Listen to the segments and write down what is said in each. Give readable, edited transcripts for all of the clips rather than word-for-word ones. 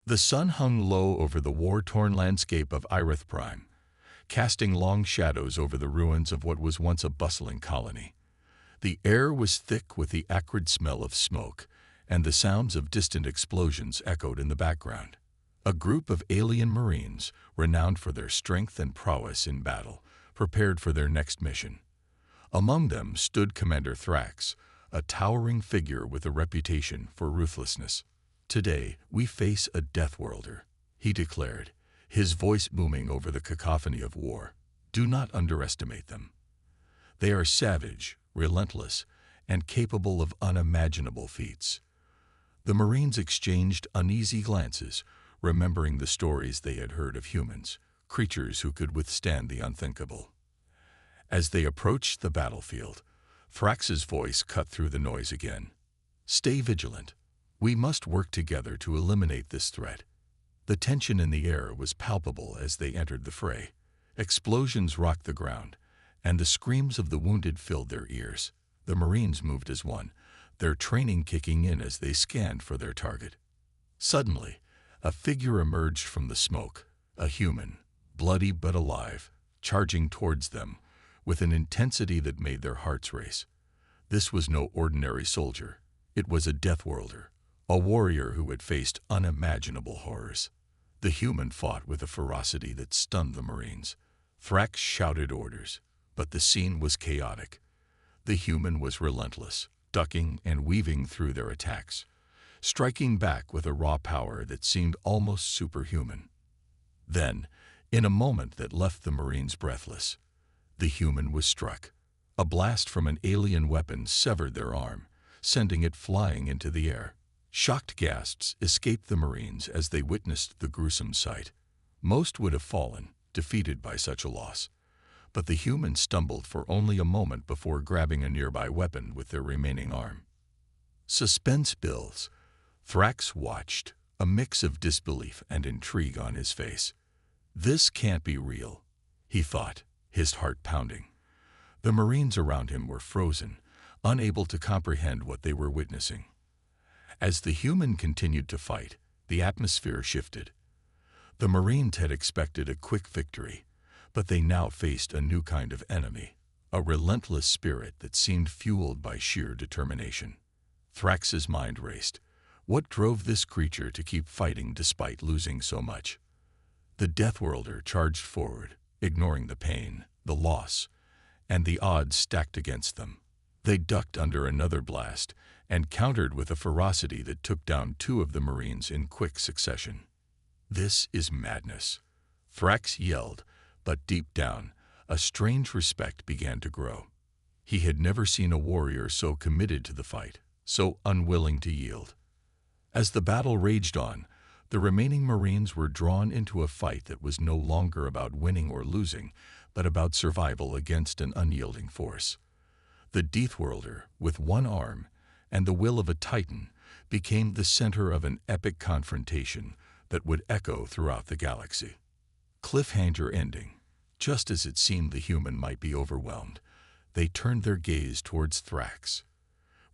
The sun hung low over the war-torn landscape of Irith Prime, casting long shadows over the ruins of what was once a bustling colony. The air was thick with the acrid smell of smoke, and the sounds of distant explosions echoed in the background. A group of alien Marines, renowned for their strength and prowess in battle, prepared for their next mission. Among them stood Commander Thrax, a towering figure with a reputation for ruthlessness. "Today, we face a Deathworlder," he declared, his voice booming over the cacophony of war. "Do not underestimate them. They are savage, relentless, and capable of unimaginable feats." The Marines exchanged uneasy glances, remembering the stories they had heard of humans, creatures who could withstand the unthinkable. As they approached the battlefield, Thrax's voice cut through the noise again. "Stay vigilant. We must work together to eliminate this threat." The tension in the air was palpable as they entered the fray. Explosions rocked the ground, and the screams of the wounded filled their ears. The Marines moved as one, their training kicking in as they scanned for their target. Suddenly, a figure emerged from the smoke, a human, bloody but alive, charging towards them with an intensity that made their hearts race. This was no ordinary soldier. It was a Deathworlder, a warrior who had faced unimaginable horrors. The human fought with a ferocity that stunned the Marines. Thrax shouted orders, but the scene was chaotic. The human was relentless, ducking and weaving through their attacks, striking back with a raw power that seemed almost superhuman. Then, in a moment that left the Marines breathless, the human was struck. A blast from an alien weapon severed their arm, sending it flying into the air. Shocked gasps escaped the Marines as they witnessed the gruesome sight. Most would have fallen, defeated by such a loss, but the human stumbled for only a moment before grabbing a nearby weapon with their remaining arm. Suspense builds. Thrax watched, a mix of disbelief and intrigue on his face. "This can't be real," he thought, his heart pounding. The Marines around him were frozen, unable to comprehend what they were witnessing. As the human continued to fight, the atmosphere shifted. The Marines had expected a quick victory, but they now faced a new kind of enemy, a relentless spirit that seemed fueled by sheer determination. Thrax's mind raced. What drove this creature to keep fighting despite losing so much? The Deathworlder charged forward, ignoring the pain, the loss, and the odds stacked against them. They ducked under another blast and countered with a ferocity that took down two of the Marines in quick succession. "This is madness," Thrax yelled, but deep down, a strange respect began to grow. He had never seen a warrior so committed to the fight, so unwilling to yield. As the battle raged on, the remaining Marines were drawn into a fight that was no longer about winning or losing, but about survival against an unyielding force. The Deathworlder, with one arm and the will of a titan, became the center of an epic confrontation that would echo throughout the galaxy. Cliffhanger ending. Just as it seemed the human might be overwhelmed, they turned their gaze towards Thrax.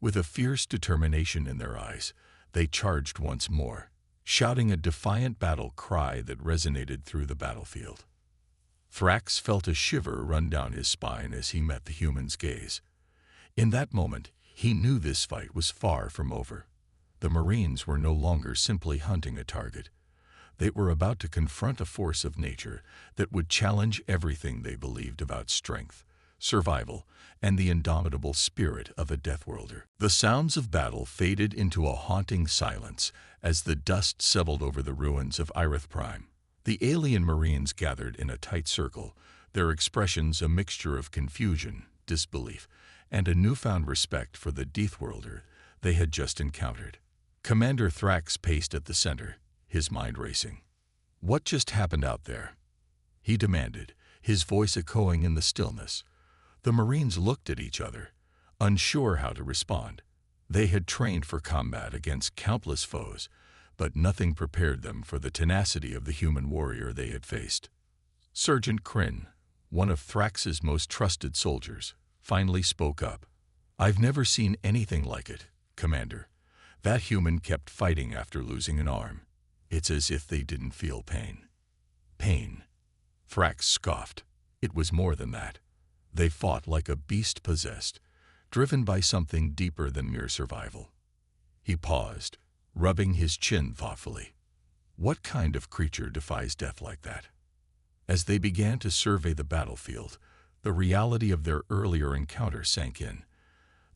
With a fierce determination in their eyes, they charged once more, shouting a defiant battle cry that resonated through the battlefield. Thrax felt a shiver run down his spine as he met the human's gaze. In that moment, he knew this fight was far from over. The Marines were no longer simply hunting a target. They were about to confront a force of nature that would challenge everything they believed about strength, survival, and the indomitable spirit of a Deathworlder. The sounds of battle faded into a haunting silence as the dust settled over the ruins of Irith Prime. The alien Marines gathered in a tight circle, their expressions a mixture of confusion, disbelief, and a newfound respect for the Deathworlder they had just encountered. Commander Thrax paced at the center, his mind racing. "What just happened out there?" he demanded, his voice echoing in the stillness. The Marines looked at each other, unsure how to respond. They had trained for combat against countless foes, but nothing prepared them for the tenacity of the human warrior they had faced. Sergeant Kryn, one of Thrax's most trusted soldiers, finally spoke up. "I've never seen anything like it, Commander. That human kept fighting after losing an arm. It's as if they didn't feel pain. Pain. Thrax scoffed. It was more than that. They fought like a beast possessed, driven by something deeper than mere survival. He paused, rubbing his chin thoughtfully. What kind of creature defies death like that? As they began to survey the battlefield, the reality of their earlier encounter sank in.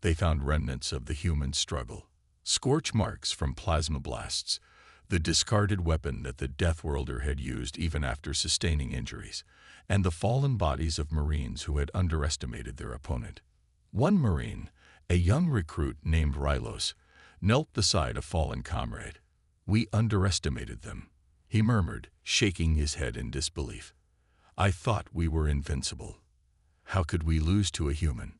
They found remnants of the human struggle, scorch marks from plasma blasts, the discarded weapon that the Deathworlder had used even after sustaining injuries, and the fallen bodies of Marines who had underestimated their opponent. One Marine, a young recruit named Rylos, knelt beside a fallen comrade. "We underestimated them," he murmured, shaking his head in disbelief. "I thought we were invincible. How could we lose to a human?"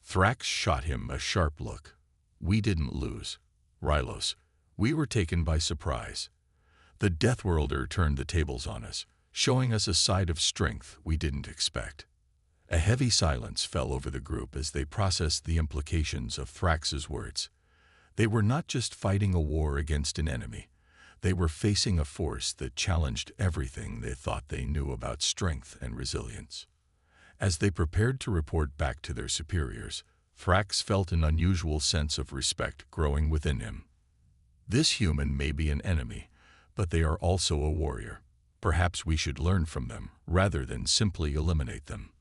Thrax shot him a sharp look. "We didn't lose, Rylos. We were taken by surprise. The Deathworlder turned the tables on us, showing us a side of strength we didn't expect." A heavy silence fell over the group as they processed the implications of Thrax's words. They were not just fighting a war against an enemy. They were facing a force that challenged everything they thought they knew about strength and resilience. As they prepared to report back to their superiors, Thrax felt an unusual sense of respect growing within him. This human may be an enemy, but they are also a warrior. Perhaps we should learn from them, rather than simply eliminate them.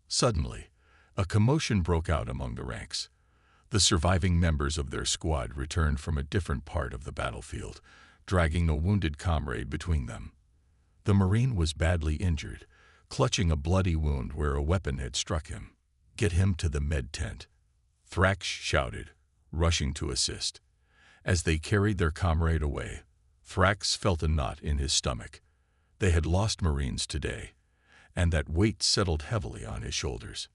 Suddenly, a commotion broke out among the ranks. The surviving members of their squad returned from a different part of the battlefield, dragging a wounded comrade between them. The Marine was badly injured, clutching a bloody wound where a weapon had struck him. "Get him to the med tent," Thrax shouted, rushing to assist. As they carried their comrade away, Thrax felt a knot in his stomach. They had lost Marines today, and that weight settled heavily on his shoulders.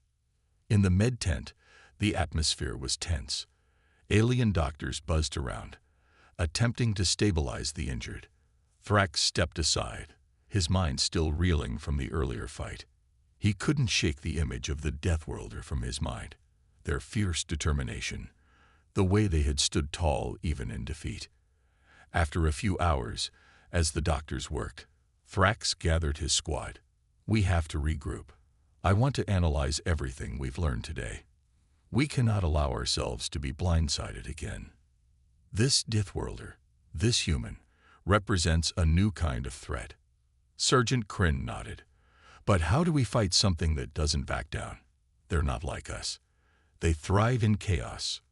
In the med tent, the atmosphere was tense. Alien doctors buzzed around, attempting to stabilize the injured. Thrax stepped aside, his mind still reeling from the earlier fight. He couldn't shake the image of the Deathworlder from his mind, their fierce determination, the way they had stood tall even in defeat. After a few hours, as the doctors worked, Thrax gathered his squad. "We have to regroup. I want to analyze everything we've learned today. We cannot allow ourselves to be blindsided again. This Deathworlder, this human, represents a new kind of threat." Sergeant Kryn nodded. "But how do we fight something that doesn't back down? They're not like us. They thrive in chaos."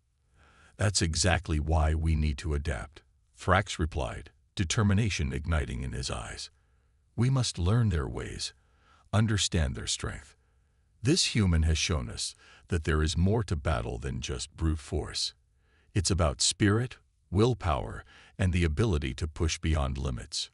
"That's exactly why we need to adapt," Thrax replied, determination igniting in his eyes. "We must learn their ways, understand their strength. This human has shown us that there is more to battle than just brute force. It's about spirit, willpower, and the ability to push beyond limits."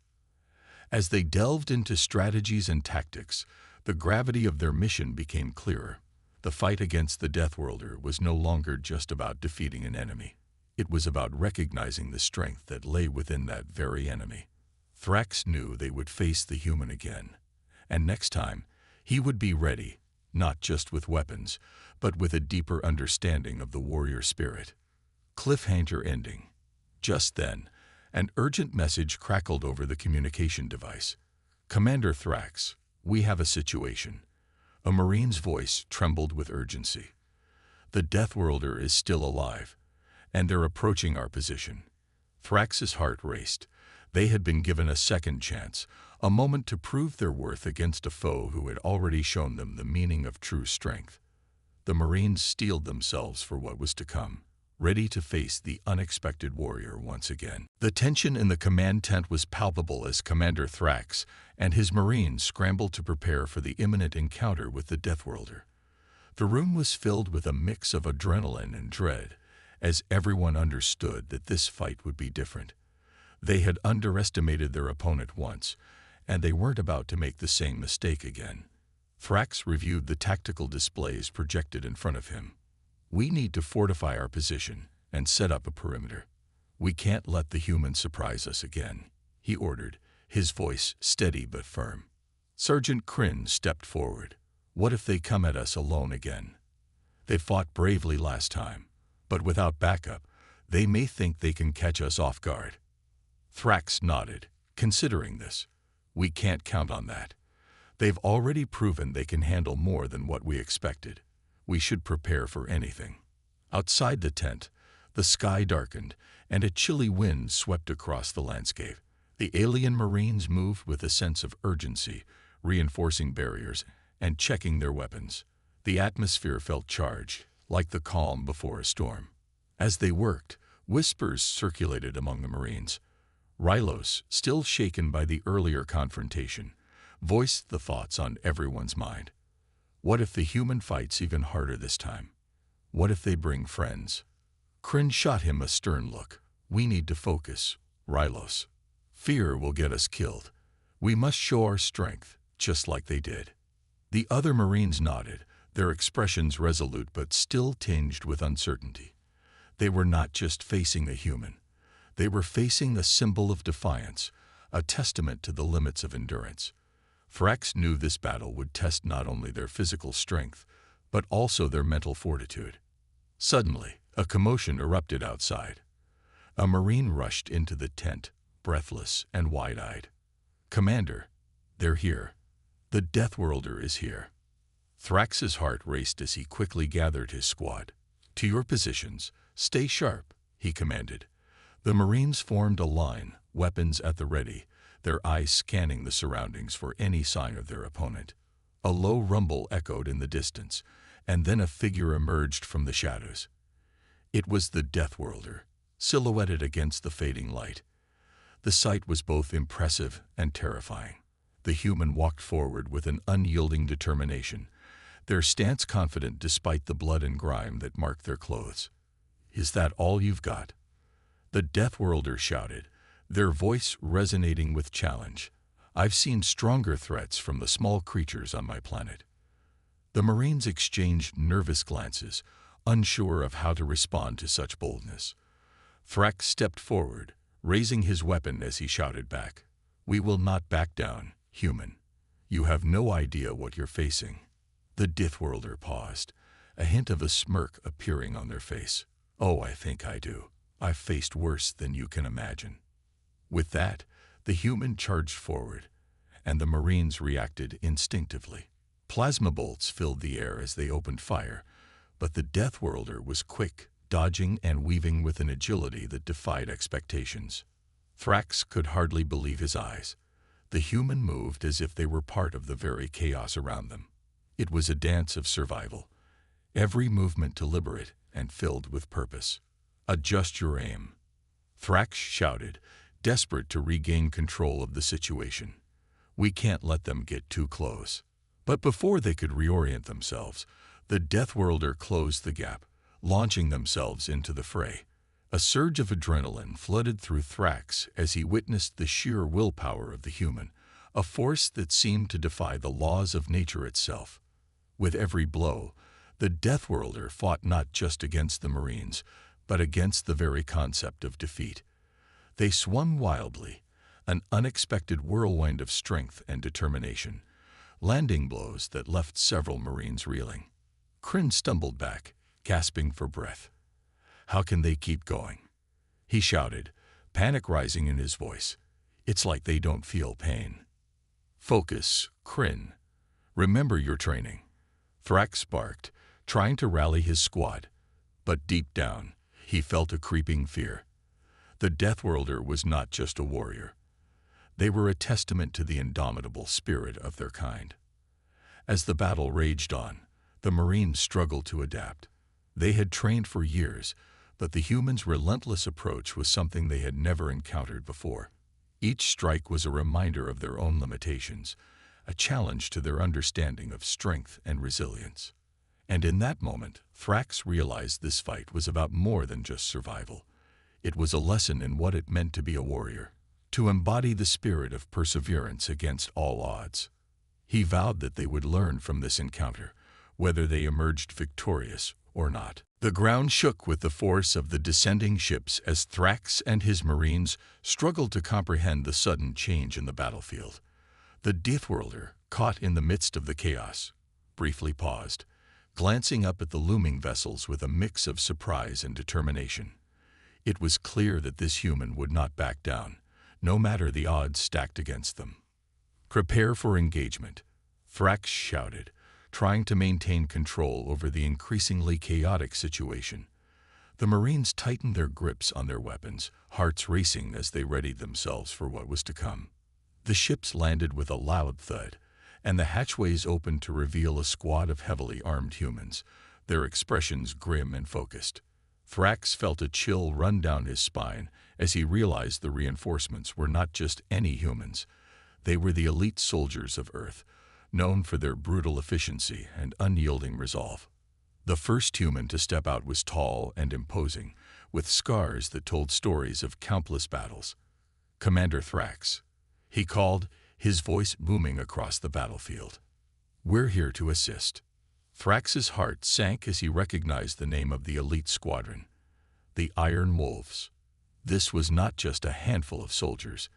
As they delved into strategies and tactics, the gravity of their mission became clearer. The fight against the Deathworlder was no longer just about defeating an enemy. It was about recognizing the strength that lay within that very enemy. Thrax knew they would face the human again, and next time, he would be ready, not just with weapons, but with a deeper understanding of the warrior spirit. Cliffhanger ending. Just then, an urgent message crackled over the communication device. "Commander Thrax, we have a situation." A Marine's voice trembled with urgency. "The Deathworlder is still alive, and they're approaching our position." Thrax's heart raced. They had been given a second chance, a moment to prove their worth against a foe who had already shown them the meaning of true strength. The Marines steeled themselves for what was to come, ready to face the unexpected warrior once again. The tension in the command tent was palpable as Commander Thrax and his Marines scrambled to prepare for the imminent encounter with the Deathworlder. The room was filled with a mix of adrenaline and dread, as everyone understood that this fight would be different. They had underestimated their opponent once, and they weren't about to make the same mistake again. Thrax reviewed the tactical displays projected in front of him. "We need to fortify our position and set up a perimeter. We can't let the humans surprise us again," he ordered, his voice steady but firm. Sergeant Kryn stepped forward. "What if they come at us alone again? They fought bravely last time, but without backup, they may think they can catch us off guard." Thrax nodded, considering this. We can't count on that. They've already proven they can handle more than what we expected. We should prepare for anything. Outside the tent, the sky darkened, and a chilly wind swept across the landscape. The alien Marines moved with a sense of urgency, reinforcing barriers and checking their weapons. The atmosphere felt charged, like the calm before a storm. As they worked, whispers circulated among the Marines. Rylos, still shaken by the earlier confrontation, voiced the thoughts on everyone's mind. What if the human fights even harder this time? What if they bring friends? Kryn shot him a stern look. We need to focus, Rylos. Fear will get us killed. We must show our strength, just like they did. The other Marines nodded, their expressions resolute but still tinged with uncertainty. They were not just facing a human. They were facing a symbol of defiance, a testament to the limits of endurance. Thrax knew this battle would test not only their physical strength, but also their mental fortitude. Suddenly, a commotion erupted outside. A Marine rushed into the tent, breathless and wide-eyed. "Commander, they're here. The Deathworlder is here." Thrax's heart raced as he quickly gathered his squad. "To your positions, stay sharp," he commanded. The Marines formed a line, weapons at the ready, their eyes scanning the surroundings for any sign of their opponent. A low rumble echoed in the distance, and then a figure emerged from the shadows. It was the Deathworlder, silhouetted against the fading light. The sight was both impressive and terrifying. The human walked forward with an unyielding determination, their stance confident despite the blood and grime that marked their clothes. "Is that all you've got?" The Deathworlder shouted, their voice resonating with challenge. "I've seen stronger threats from the small creatures on my planet." The Marines exchanged nervous glances, unsure of how to respond to such boldness. Thrax stepped forward, raising his weapon as he shouted back, "We will not back down, human. You have no idea what you're facing." The Deathworlder paused, a hint of a smirk appearing on their face. "Oh, I think I do. I've faced worse than you can imagine." With that, the human charged forward, and the Marines reacted instinctively. Plasma bolts filled the air as they opened fire, but the Deathworlder was quick, dodging and weaving with an agility that defied expectations. Thrax could hardly believe his eyes. The human moved as if they were part of the very chaos around them. It was a dance of survival, every movement deliberate and filled with purpose. "Adjust your aim," Thrax shouted, desperate to regain control of the situation. "We can't let them get too close." But before they could reorient themselves, the Deathworlder closed the gap, launching themselves into the fray. A surge of adrenaline flooded through Thrax as he witnessed the sheer willpower of the human, a force that seemed to defy the laws of nature itself. With every blow, the Deathworlder fought not just against the Marines, but against the very concept of defeat. They swung wildly, an unexpected whirlwind of strength and determination, landing blows that left several Marines reeling. Kryn stumbled back, gasping for breath. "How can they keep going?" he shouted, panic rising in his voice. "It's like they don't feel pain." "Focus, Kryn. Remember your training," Thrax barked, trying to rally his squad. But deep down, he felt a creeping fear. The Deathworlder was not just a warrior. They were a testament to the indomitable spirit of their kind. As the battle raged on, the Marines struggled to adapt. They had trained for years, but the humans' relentless approach was something they had never encountered before. Each strike was a reminder of their own limitations, a challenge to their understanding of strength and resilience. And in that moment, Thrax realized this fight was about more than just survival. It was a lesson in what it meant to be a warrior, to embody the spirit of perseverance against all odds. He vowed that they would learn from this encounter, whether they emerged victorious or not. The ground shook with the force of the descending ships as Thrax and his Marines struggled to comprehend the sudden change in the battlefield. The Deathworlder, caught in the midst of the chaos, briefly paused, glancing up at the looming vessels with a mix of surprise and determination. It was clear that this human would not back down, no matter the odds stacked against them. "Prepare for engagement," Thrax shouted, trying to maintain control over the increasingly chaotic situation. The Marines tightened their grips on their weapons, hearts racing as they readied themselves for what was to come. The ships landed with a loud thud, and the hatchways opened to reveal a squad of heavily armed humans, their expressions grim and focused. Thrax felt a chill run down his spine as he realized the reinforcements were not just any humans. They were the elite soldiers of Earth, known for their brutal efficiency and unyielding resolve. The first human to step out was tall and imposing, with scars that told stories of countless battles. "Commander Thrax," he called, his voice booming across the battlefield. "We're here to assist." Thrax's heart sank as he recognized the name of the elite squadron, the Iron Wolves. This was not just a handful of soldiers.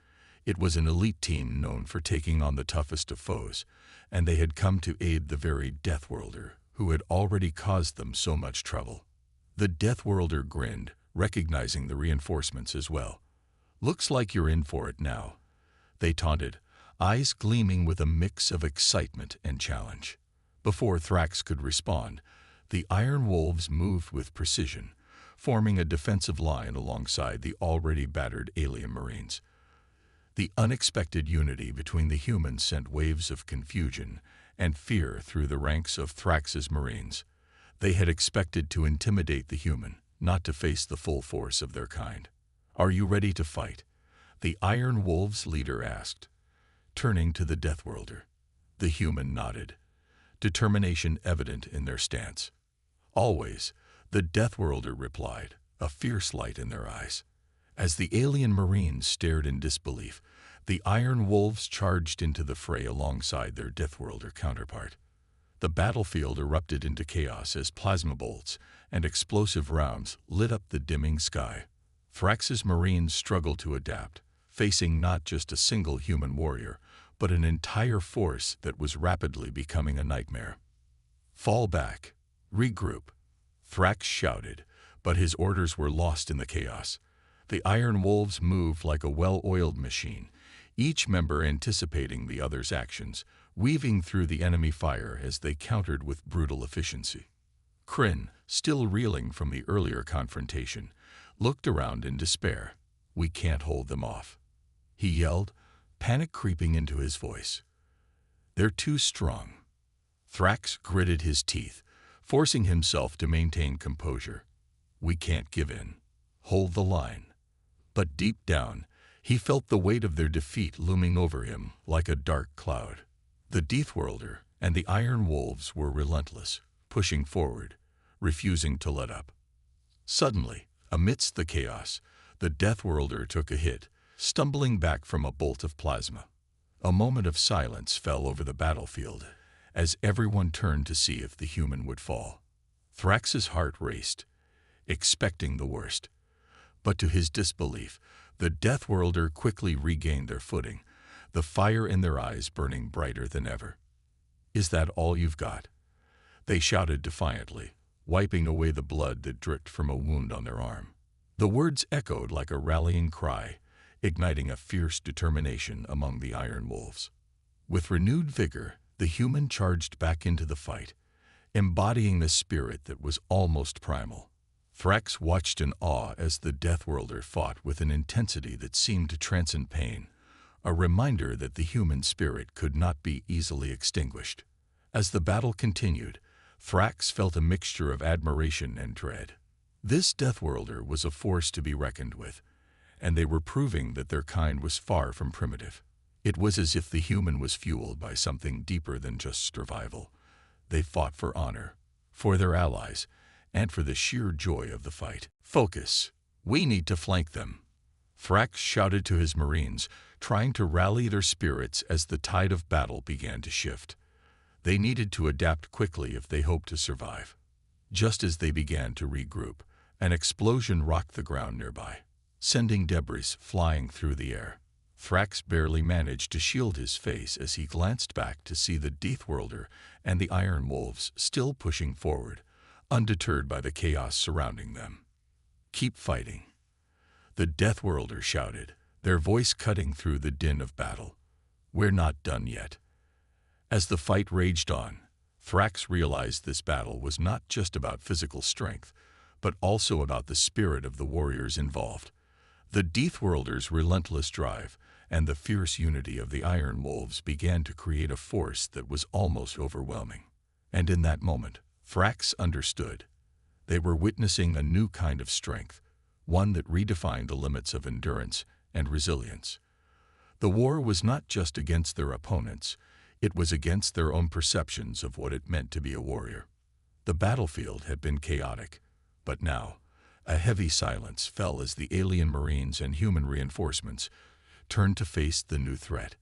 It was an elite team known for taking on the toughest of foes, and they had come to aid the very Deathworlder who had already caused them so much trouble. The Deathworlder grinned, recognizing the reinforcements as well. "Looks like you're in for it now," they taunted, eyes gleaming with a mix of excitement and challenge. Before Thrax could respond, the Iron Wolves moved with precision, forming a defensive line alongside the already battered alien Marines. The unexpected unity between the humans sent waves of confusion and fear through the ranks of Thrax's Marines. They had expected to intimidate the human, not to face the full force of their kind. "Are you ready to fight?" the Iron Wolves leader asked, turning to the Deathworlder. The human nodded, determination evident in their stance. "Always," the Deathworlder replied, a fierce light in their eyes. As the alien Marines stared in disbelief, the Iron Wolves charged into the fray alongside their Deathworlder counterpart. The battlefield erupted into chaos as plasma bolts and explosive rounds lit up the dimming sky. Thrax's Marines struggled to adapt, facing not just a single human warrior, but an entire force that was rapidly becoming a nightmare. "Fall back. Regroup," Thrax shouted, but his orders were lost in the chaos. The Iron Wolves moved like a well-oiled machine, each member anticipating the other's actions, weaving through the enemy fire as they countered with brutal efficiency. Kryn, still reeling from the earlier confrontation, looked around in despair. "We can't hold them off," he yelled, panic creeping into his voice. "They're too strong." Thrax gritted his teeth, forcing himself to maintain composure. "We can't give in. Hold the line." But deep down, he felt the weight of their defeat looming over him like a dark cloud. The Deathworlder and the Iron Wolves were relentless, pushing forward, refusing to let up. Suddenly, amidst the chaos, the Deathworlder took a hit, stumbling back from a bolt of plasma. A moment of silence fell over the battlefield as everyone turned to see if the human would fall. Thrax's heart raced, expecting the worst. But to his disbelief, the Deathworlder quickly regained their footing, the fire in their eyes burning brighter than ever. "Is that all you've got?" they shouted defiantly, wiping away the blood that dripped from a wound on their arm. The words echoed like a rallying cry, igniting a fierce determination among the Iron Wolves. With renewed vigor, the human charged back into the fight, embodying the spirit that was almost primal. Thrax watched in awe as the Deathworlder fought with an intensity that seemed to transcend pain, a reminder that the human spirit could not be easily extinguished. As the battle continued, Thrax felt a mixture of admiration and dread. This Deathworlder was a force to be reckoned with, and they were proving that their kind was far from primitive. It was as if the human was fueled by something deeper than just survival. They fought for honor, for their allies, and for the sheer joy of the fight. "Focus. We need to flank them," Thrax shouted to his Marines, trying to rally their spirits as the tide of battle began to shift. They needed to adapt quickly if they hoped to survive. Just as they began to regroup, an explosion rocked the ground nearby, sending debris flying through the air. Thrax barely managed to shield his face as he glanced back to see the Deathworlder and the Iron Wolves still pushing forward, undeterred by the chaos surrounding them. "Keep fighting," the Deathworlder shouted, their voice cutting through the din of battle. "We're not done yet." As the fight raged on, Thrax realized this battle was not just about physical strength, but also about the spirit of the warriors involved. The Deathworlder's relentless drive and the fierce unity of the Iron Wolves began to create a force that was almost overwhelming. And in that moment, Thrax understood. They were witnessing a new kind of strength, one that redefined the limits of endurance and resilience. The war was not just against their opponents, it was against their own perceptions of what it meant to be a warrior. The battlefield had been chaotic, but now, a heavy silence fell as the alien marines and human reinforcements turned to face the new threat.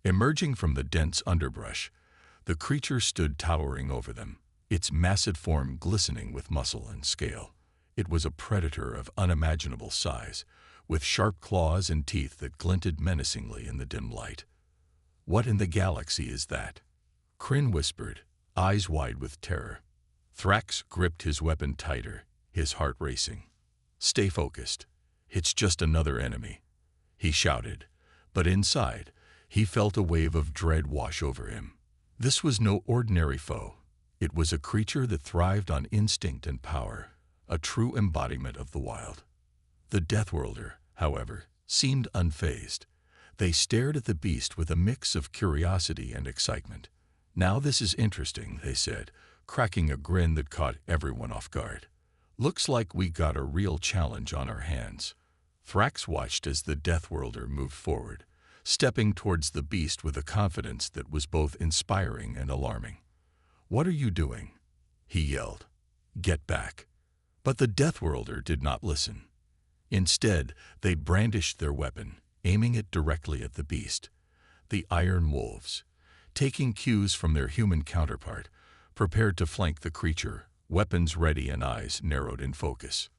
Emerging from the dense underbrush, the creature stood towering over them, its massive form glistening with muscle and scale. It was a predator of unimaginable size, with sharp claws and teeth that glinted menacingly in the dim light. "What in the galaxy is that?" Kryn whispered, eyes wide with terror. Thrax gripped his weapon tighter, his heart racing. "Stay focused. It's just another enemy," he shouted, but inside, he felt a wave of dread wash over him. This was no ordinary foe. It was a creature that thrived on instinct and power, a true embodiment of the wild. The Deathworlder, however, seemed unfazed. They stared at the beast with a mix of curiosity and excitement. "Now this is interesting," they said, cracking a grin that caught everyone off guard. "Looks like we got a real challenge on our hands." Thrax watched as the Deathworlder moved forward, stepping towards the beast with a confidence that was both inspiring and alarming. "What are you doing?" he yelled. "Get back." But the Deathworlder did not listen. Instead, they brandished their weapon, aiming it directly at the beast. The Iron Wolves, taking cues from their human counterpart, prepared to flank the creature, weapons ready and eyes narrowed in focus.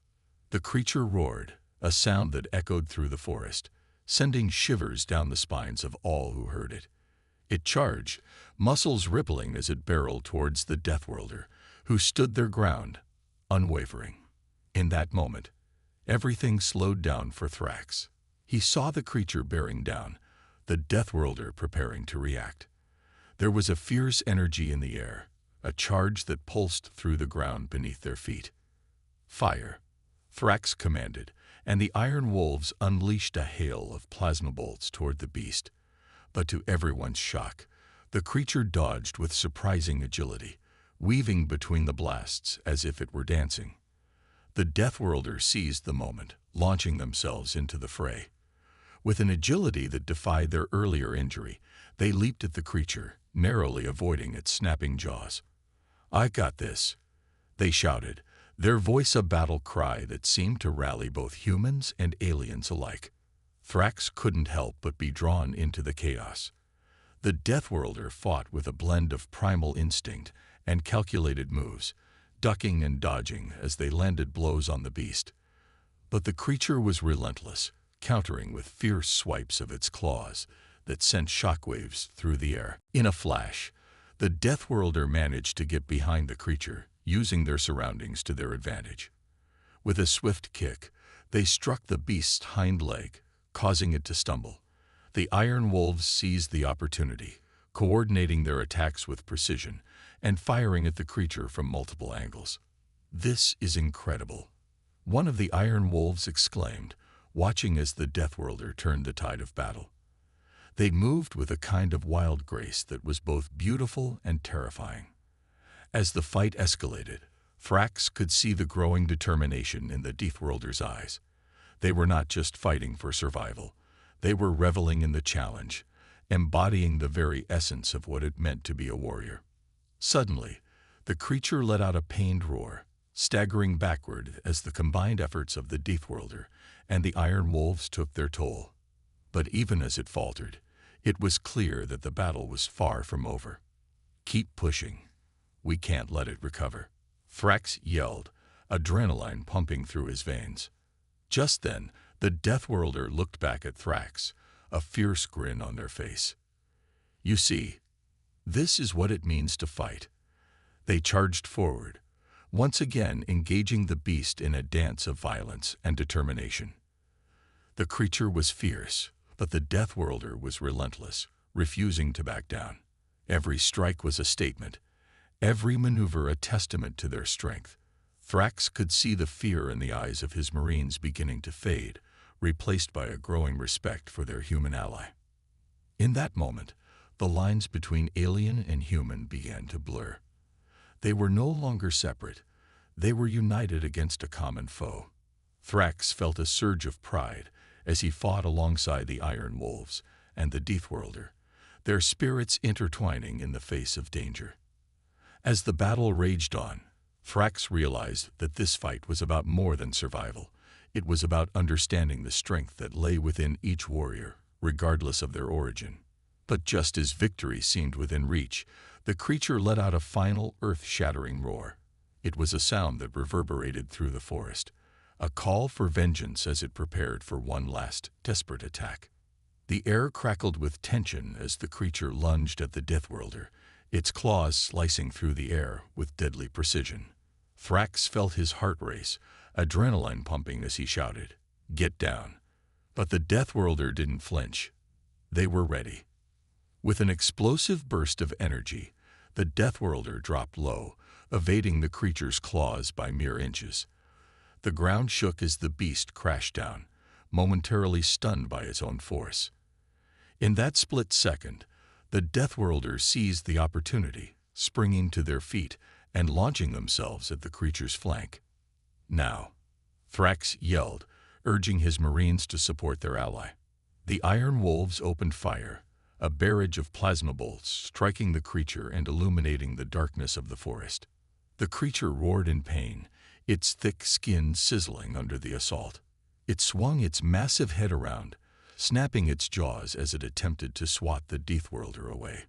The creature roared, a sound that echoed through the forest, sending shivers down the spines of all who heard it. It charged, muscles rippling as it barreled towards the Deathworlder, who stood their ground, unwavering. In that moment, everything slowed down for Thrax. He saw the creature bearing down, the Deathworlder preparing to react. There was a fierce energy in the air, a charge that pulsed through the ground beneath their feet. "Fire," Thrax commanded, and the Iron Wolves unleashed a hail of plasma bolts toward the beast. But to everyone's shock, the creature dodged with surprising agility, weaving between the blasts as if it were dancing. The Deathworlder seized the moment, launching themselves into the fray. With an agility that defied their earlier injury, they leaped at the creature, narrowly avoiding its snapping jaws. "I got this," they shouted, their voice a battle cry that seemed to rally both humans and aliens alike. Thrax couldn't help but be drawn into the chaos. The Deathworlder fought with a blend of primal instinct and calculated moves, ducking and dodging as they landed blows on the beast. But the creature was relentless, countering with fierce swipes of its claws that sent shockwaves through the air. In a flash, the Deathworlder managed to get behind the creature, using their surroundings to their advantage. With a swift kick, they struck the beast's hind leg, causing it to stumble. The Iron Wolves seized the opportunity, coordinating their attacks with precision and firing at the creature from multiple angles. "This is incredible," one of the Iron Wolves exclaimed, watching as the Deathworlder turned the tide of battle. They moved with a kind of wild grace that was both beautiful and terrifying. As the fight escalated, Thrax could see the growing determination in the Deathworlder's eyes. They were not just fighting for survival. They were reveling in the challenge, embodying the very essence of what it meant to be a warrior. Suddenly, the creature let out a pained roar, staggering backward as the combined efforts of the Deathworlder and the Iron Wolves took their toll. But even as it faltered, it was clear that the battle was far from over. "Keep pushing. We can't let it recover," Thrax yelled, adrenaline pumping through his veins. Just then, the Deathworlder looked back at Thrax, a fierce grin on their face. "You see, this is what it means to fight." They charged forward, once again engaging the beast in a dance of violence and determination. The creature was fierce, but the Deathworlder was relentless, refusing to back down. Every strike was a statement, every maneuver a testament to their strength. Thrax could see the fear in the eyes of his Marines beginning to fade, replaced by a growing respect for their human ally. In that moment, the lines between alien and human began to blur. They were no longer separate. They were united against a common foe. Thrax felt a surge of pride as he fought alongside the Iron Wolves and the Deathworlder, their spirits intertwining in the face of danger. As the battle raged on, Thrax realized that this fight was about more than survival. It was about understanding the strength that lay within each warrior, regardless of their origin. But just as victory seemed within reach, the creature let out a final earth-shattering roar. It was a sound that reverberated through the forest, a call for vengeance as it prepared for one last, desperate attack. The air crackled with tension as the creature lunged at the Deathworlder, its claws slicing through the air with deadly precision. Thrax felt his heart race, adrenaline pumping as he shouted, "Get down!" But the Deathworlder didn't flinch. They were ready. With an explosive burst of energy, the Deathworlder dropped low, evading the creature's claws by mere inches. The ground shook as the beast crashed down, momentarily stunned by its own force. In that split second, the Deathworlder seized the opportunity, springing to their feet and launching themselves at the creature's flank. "Now!" Thrax yelled, urging his Marines to support their ally. The Iron Wolves opened fire, a barrage of plasma bolts striking the creature and illuminating the darkness of the forest. The creature roared in pain, its thick skin sizzling under the assault. It swung its massive head around, snapping its jaws as it attempted to swat the Deathworlder away.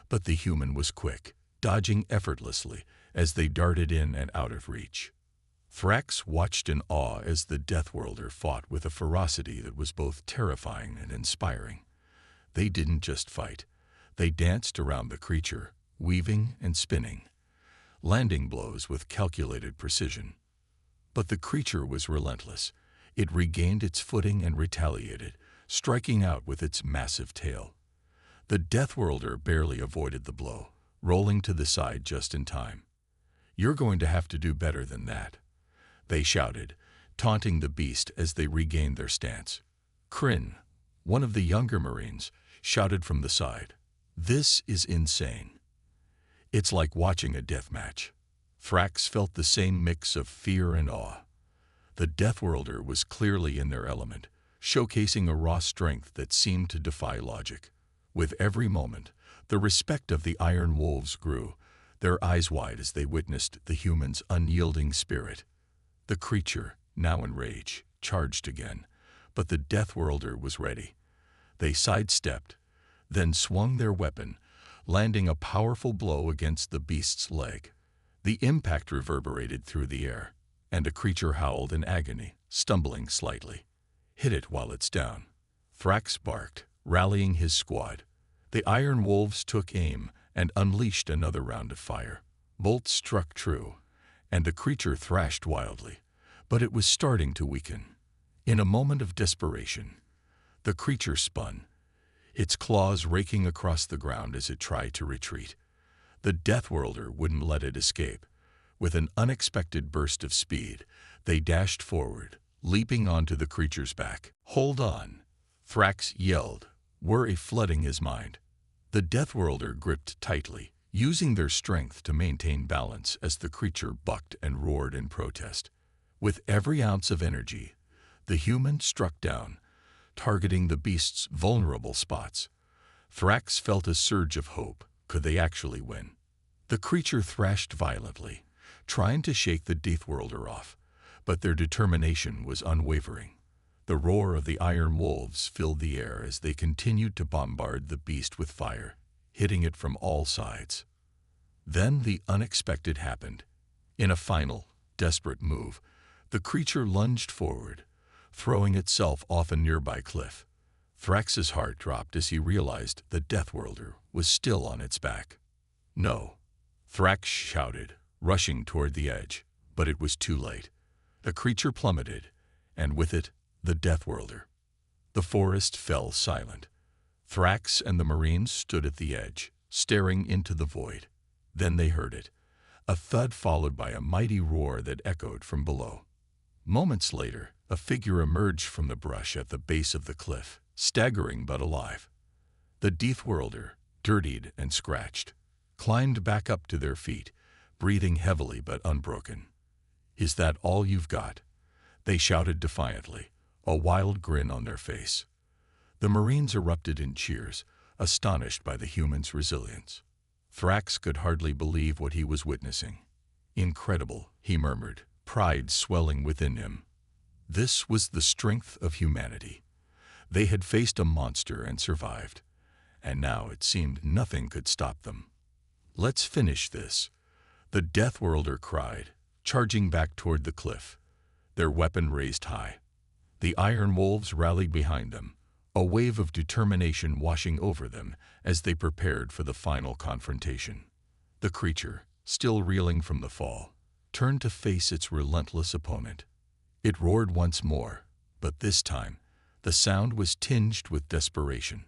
But the human was quick, dodging effortlessly as they darted in and out of reach. Thrax watched in awe as the Deathworlder fought with a ferocity that was both terrifying and inspiring. They didn't just fight. They danced around the creature, weaving and spinning, landing blows with calculated precision. But the creature was relentless. It regained its footing and retaliated, striking out with its massive tail. The Deathworlder barely avoided the blow, rolling to the side just in time. "You're going to have to do better than that," they shouted, taunting the beast as they regained their stance. Kryn, one of the younger Marines, shouted from the side, "This is insane. It's like watching a death match." Thrax felt the same mix of fear and awe. The Deathworlder was clearly in their element, showcasing a raw strength that seemed to defy logic. With every moment, the respect of the Iron Wolves grew, their eyes wide as they witnessed the human's unyielding spirit. The creature, now in rage, charged again, but the Deathworlder was ready. They sidestepped, then swung their weapon, landing a powerful blow against the beast's leg. The impact reverberated through the air, and the creature howled in agony, stumbling slightly. "Hit it while it's down," Thrax barked, rallying his squad. The Iron Wolves took aim and unleashed another round of fire. Bolts struck true, and the creature thrashed wildly, but it was starting to weaken. In a moment of desperation, the creature spun, its claws raking across the ground as it tried to retreat. The Deathworlder wouldn't let it escape. With an unexpected burst of speed, they dashed forward, leaping onto the creature's back. "Hold on!" Thrax yelled, worry flooding his mind. The Deathworlder gripped tightly, using their strength to maintain balance as the creature bucked and roared in protest. With every ounce of energy, the human struck down, targeting the beast's vulnerable spots. Thrax felt a surge of hope. Could they actually win? The creature thrashed violently, trying to shake the Deathworlder off, but their determination was unwavering. The roar of the Iron Wolves filled the air as they continued to bombard the beast with fire, hitting it from all sides. Then the unexpected happened. In a final, desperate move, the creature lunged forward, throwing itself off a nearby cliff. Thrax's heart dropped as he realized the Deathworlder was still on its back. "No!" Thrax shouted, rushing toward the edge, but it was too late. The creature plummeted, and with it, the Deathworlder. The forest fell silent. Thrax and the Marines stood at the edge, staring into the void. Then they heard it, a thud followed by a mighty roar that echoed from below. Moments later, a figure emerged from the brush at the base of the cliff, staggering but alive. The Deathworlder, dirtied and scratched, climbed back up to their feet, breathing heavily but unbroken. "Is that all you've got?" they shouted defiantly, a wild grin on their face. The Marines erupted in cheers, astonished by the humans' resilience. Thrax could hardly believe what he was witnessing. "Incredible," he murmured, pride swelling within him. This was the strength of humanity. They had faced a monster and survived, and now it seemed nothing could stop them. "Let's finish this," the Deathworlder cried, charging back toward the cliff, their weapon raised high. The Iron Wolves rallied behind them, a wave of determination washing over them as they prepared for the final confrontation. The creature, still reeling from the fall, turned to face its relentless opponent. It roared once more, but this time, the sound was tinged with desperation.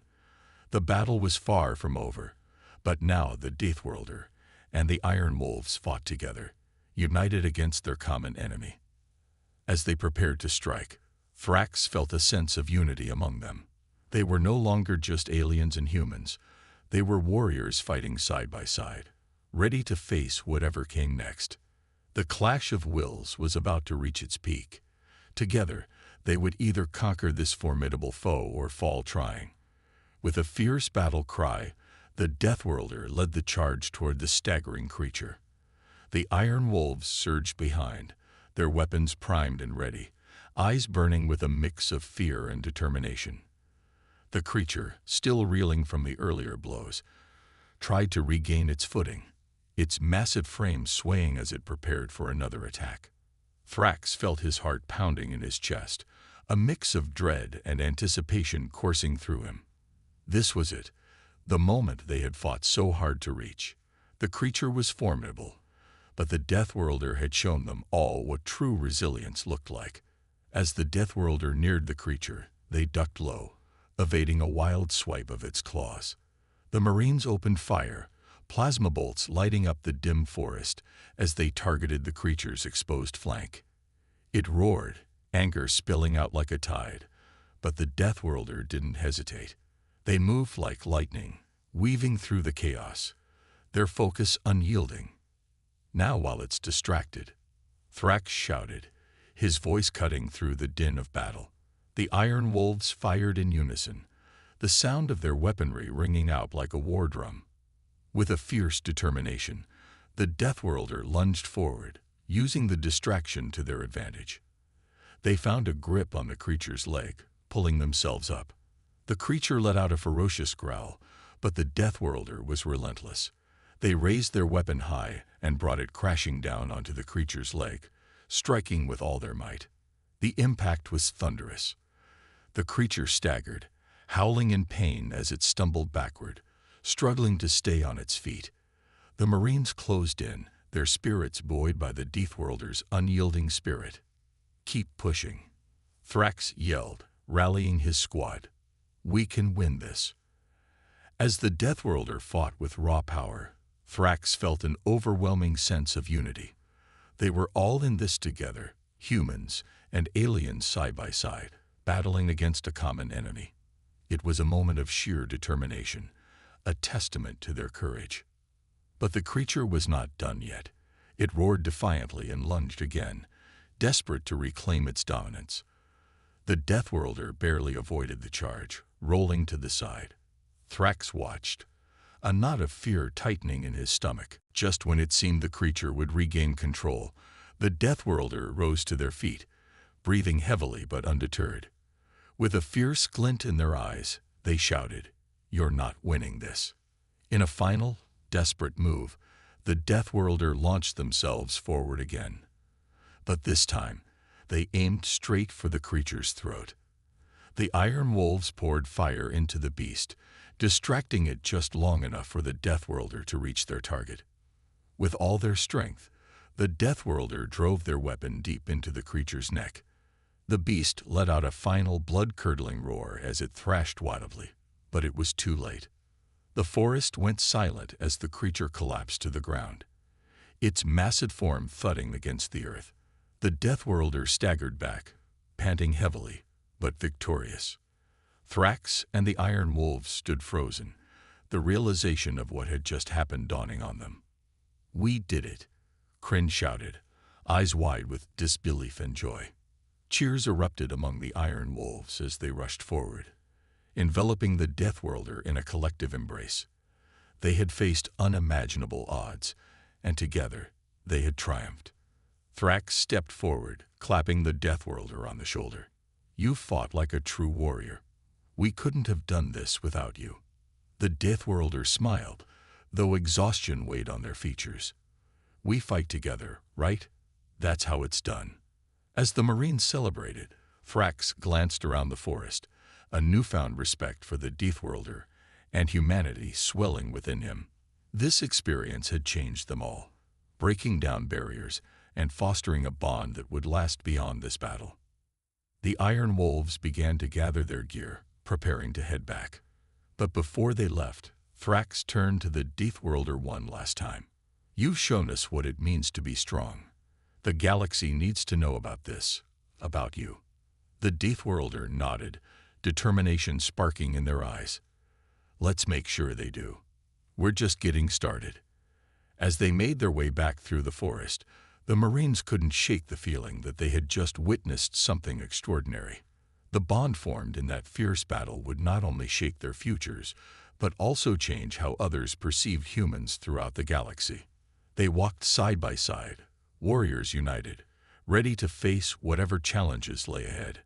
The battle was far from over, but now the Deathworlder and the Iron Wolves fought together, united against their common enemy. As they prepared to strike, Thrax felt a sense of unity among them. They were no longer just aliens and humans. They were warriors fighting side by side, ready to face whatever came next. The clash of wills was about to reach its peak. Together, they would either conquer this formidable foe or fall trying. With a fierce battle cry, the Deathworlder led the charge toward the staggering creature. The Iron Wolves surged behind, their weapons primed and ready, eyes burning with a mix of fear and determination. The creature, still reeling from the earlier blows, tried to regain its footing, its massive frame swaying as it prepared for another attack. Thrax felt his heart pounding in his chest, a mix of dread and anticipation coursing through him. This was it, the moment they had fought so hard to reach. The creature was formidable, but the Deathworlder had shown them all what true resilience looked like. As the Deathworlder neared the creature, they ducked low, evading a wild swipe of its claws. The Marines opened fire, plasma bolts lighting up the dim forest as they targeted the creature's exposed flank. It roared, anger spilling out like a tide, but the Deathworlder didn't hesitate. They moved like lightning, weaving through the chaos, their focus unyielding. "Now while it's distracted," Thrax shouted, his voice cutting through the din of battle. The Iron Wolves fired in unison, the sound of their weaponry ringing out like a war drum. With a fierce determination, the Deathworlder lunged forward, using the distraction to their advantage. They found a grip on the creature's leg, pulling themselves up. The creature let out a ferocious growl, but the Deathworlder was relentless. They raised their weapon high and brought it crashing down onto the creature's leg, striking with all their might. The impact was thunderous. The creature staggered, howling in pain as it stumbled backward, struggling to stay on its feet. The Marines closed in, their spirits buoyed by the Deathworlder's unyielding spirit. "Keep pushing," Thrax yelled, rallying his squad. "We can win this." As the Deathworlder fought with raw power, Thrax felt an overwhelming sense of unity. They were all in this together, humans and aliens side by side, battling against a common enemy. It was a moment of sheer determination, a testament to their courage. But the creature was not done yet. It roared defiantly and lunged again, desperate to reclaim its dominance. The Deathworlder barely avoided the charge, rolling to the side. Thrax watched, a knot of fear tightening in his stomach. Just when it seemed the creature would regain control, the Deathworlder rose to their feet, breathing heavily but undeterred. With a fierce glint in their eyes, they shouted, "You're not winning this." In a final, desperate move, the Deathworlder launched themselves forward again. But this time, they aimed straight for the creature's throat. The Iron Wolves poured fire into the beast, distracting it just long enough for the Deathworlder to reach their target. With all their strength, the Deathworlder drove their weapon deep into the creature's neck. The beast let out a final blood-curdling roar as it thrashed wildly, but it was too late. The forest went silent as the creature collapsed to the ground, its massive form thudding against the earth. The Deathworlder staggered back, panting heavily, but victorious. Thrax and the Iron Wolves stood frozen, the realization of what had just happened dawning on them. "We did it," Kryn shouted, eyes wide with disbelief and joy. Cheers erupted among the Iron Wolves as they rushed forward, enveloping the Deathworlder in a collective embrace. They had faced unimaginable odds, and together they had triumphed. Thrax stepped forward, clapping the Deathworlder on the shoulder. "You fought like a true warrior. We couldn't have done this without you." The Deathworlder smiled, though exhaustion weighed on their features. "We fight together, right? That's how it's done." As the Marines celebrated, Thrax glanced around the forest, a newfound respect for the Deathworlder and humanity swelling within him. This experience had changed them all, breaking down barriers and fostering a bond that would last beyond this battle. The Iron Wolves began to gather their gear, preparing to head back. But before they left, Thrax turned to the Deathworlder one last time. "You've shown us what it means to be strong. The galaxy needs to know about this, about you." The Deathworlder nodded, determination sparking in their eyes. "Let's make sure they do. We're just getting started." As they made their way back through the forest, the Marines couldn't shake the feeling that they had just witnessed something extraordinary. The bond formed in that fierce battle would not only shape their futures, but also change how others perceived humans throughout the galaxy. They walked side by side, warriors united, ready to face whatever challenges lay ahead.